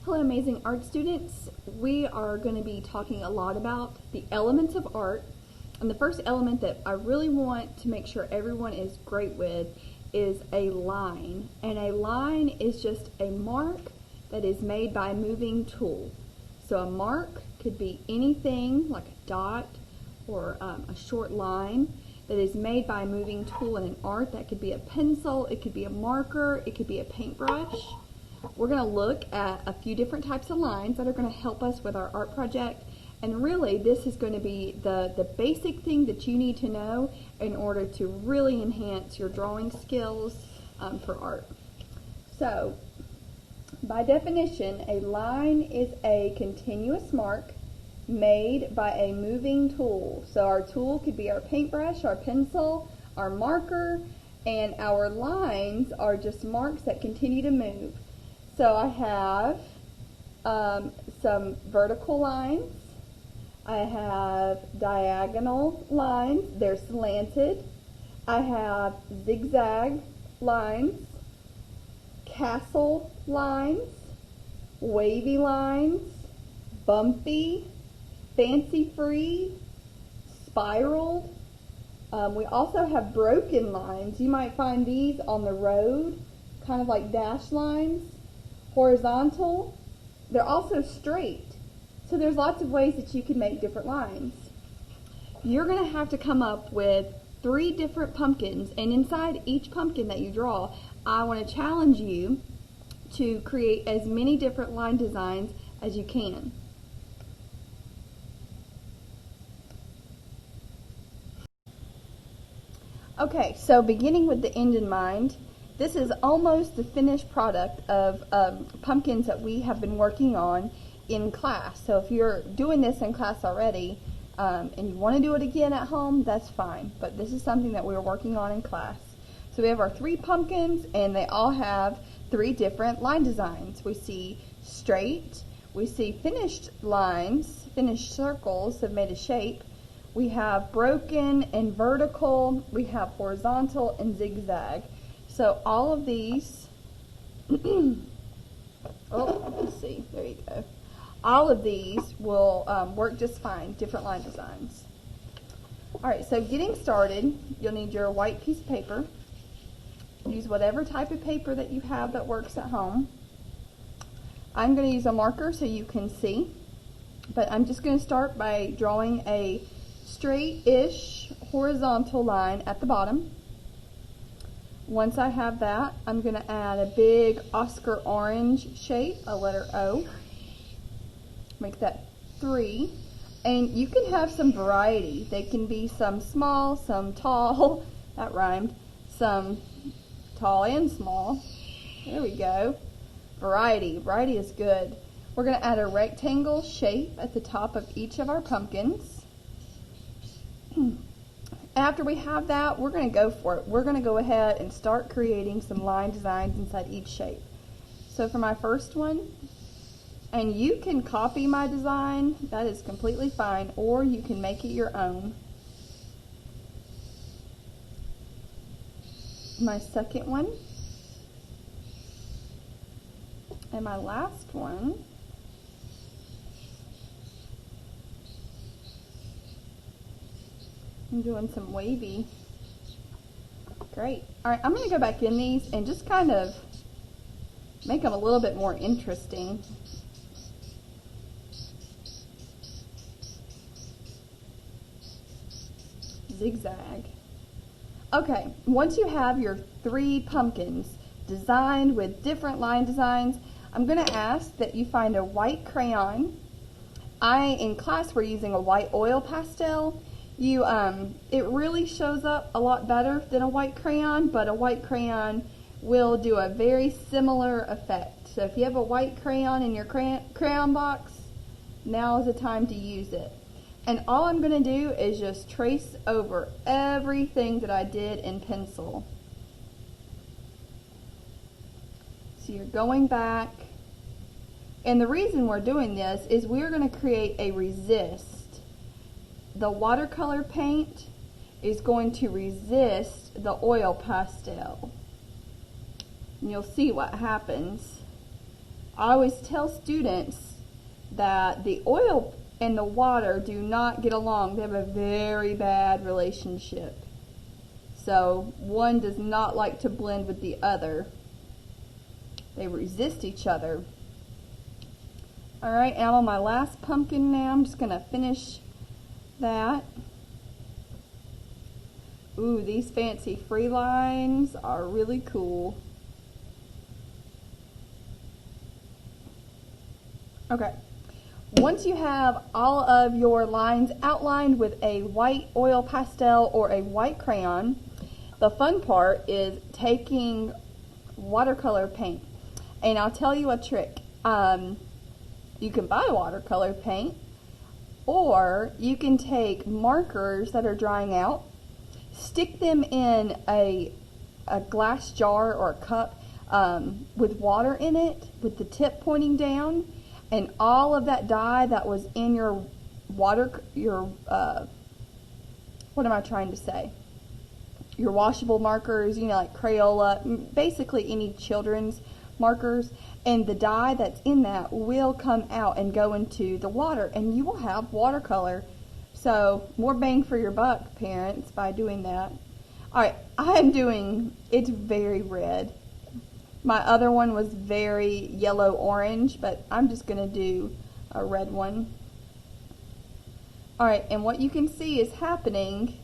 Hello, amazing art students. We are going to be talking a lot about the elements of art. And the first element that I really want to make sure everyone is great with is a line. And a line is just a mark that is made by a moving tool. So a mark could be anything like a dot or a short line that is made by a moving tool in an art. That could be a pencil, it could be a marker, it could be a paintbrush. We're going to look at a few different types of lines that are going to help us with our art project, and really this is going to be the basic thing that you need to know in order to really enhance your drawing skills for art. So, by definition, a line is a continuous mark made by a moving tool. So our tool could be our paintbrush, our pencil, our marker, and our lines are just marks that continue to move. So I have some vertical lines, I have diagonal lines, they're slanted, I have zigzag lines, castle lines, wavy lines, bumpy, fancy free, spiraled. We also have broken lines. You might find these on the road, kind of like dash lines. Horizontal. They're also straight. So there's lots of ways that you can make different lines. You're going to have to come up with 3 different pumpkins, and inside each pumpkin that you draw, I want to challenge you to create as many different line designs as you can. Okay, so beginning with the end in mind, this is almost the finished product of pumpkins that we have been working on in class. So if you're doing this in class already and you want to do it again at home, that's fine. But this is something that we were working on in class. So we have our 3 pumpkins, and they all have 3 different line designs. We see straight, we see finished lines, finished circles that made a shape. We have broken and vertical, we have horizontal and zigzag. So all of these, let's see, there you go. All of these will work just fine, different line designs. Alright, so getting started, you'll need your white piece of paper. Use whatever type of paper that you have that works at home. I'm going to use a marker so you can see, but I'm just going to start by drawing a straight-ish horizontal line at the bottom. Once I have that, I'm going to add a big Oscar orange shape, a letter O. Make that 3. And you can have some variety. They can be some small, some tall, that rhymed, some tall and small. There we go. Variety. Variety is good. We're going to add a rectangle shape at the top of each of our pumpkins. After we have that, we're going to go for it. We're going to go ahead and start creating some line designs inside each shape. So for my first one, and you can copy my design, that is completely fine, or you can make it your own. My second one, and my last one. I'm doing some wavy. Great. Alright, I'm going to go back in these and just kind of make them a little bit more interesting. Zigzag. Okay, once you have your 3 pumpkins designed with different line designs, I'm going to ask that you find a white crayon. In class, we're using a white oil pastel. It really shows up a lot better than a white crayon, but a white crayon will do a very similar effect. So if you have a white crayon in your crayon box, now is the time to use it. And all I'm going to do is just trace over everything that I did in pencil. So you're going back. And the reason we're doing this is we're going to create a resist. The watercolor paint is going to resist the oil pastel. And you'll see what happens I always tell students that the oil and the water do not get along. They have a very bad relationship. So one does not like to blend with the other. They resist each other. Alright, I'm on my last pumpkin now. I'm just going to finish that. Ooh, these fancy free lines are really cool. Okay, once you have all of your lines outlined with a white oil pastel or a white crayon, the fun part is taking watercolor paint. And I'll tell you a trick. You can buy watercolor paint, or you can take markers that are drying out, stick them in a glass jar or a cup with water in it, with the tip pointing down, and all of that dye that was in your what am I trying to say? Your washable markers, you know, like Crayola, basically any children's markers, and the dye that's in that will come out and go into the water, and you will have watercolor. So more bang for your buck, parents, by doing that. Alright, it's very red. My other one was very yellow-orange, but I'm just going to do a red one. Alright, and what you can see is happening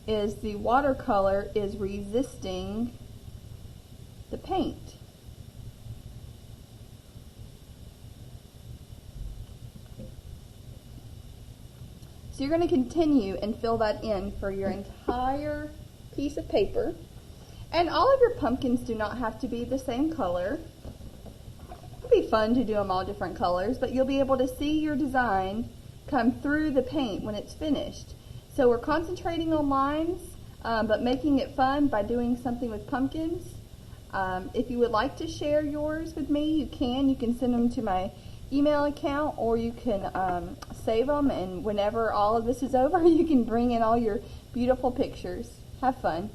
is the watercolor is resisting the paint. So you're going to continue and fill that in for your entire piece of paper. And all of your pumpkins do not have to be the same color. It'll be fun to do them all different colors, but you'll be able to see your design come through the paint when it's finished. So we're concentrating on lines, but making it fun by doing something with pumpkins. If you would like to share yours with me, you can. You can send them to my email account, or you can save them, and whenever all of this is over, you can bring in all your beautiful pictures. Have fun.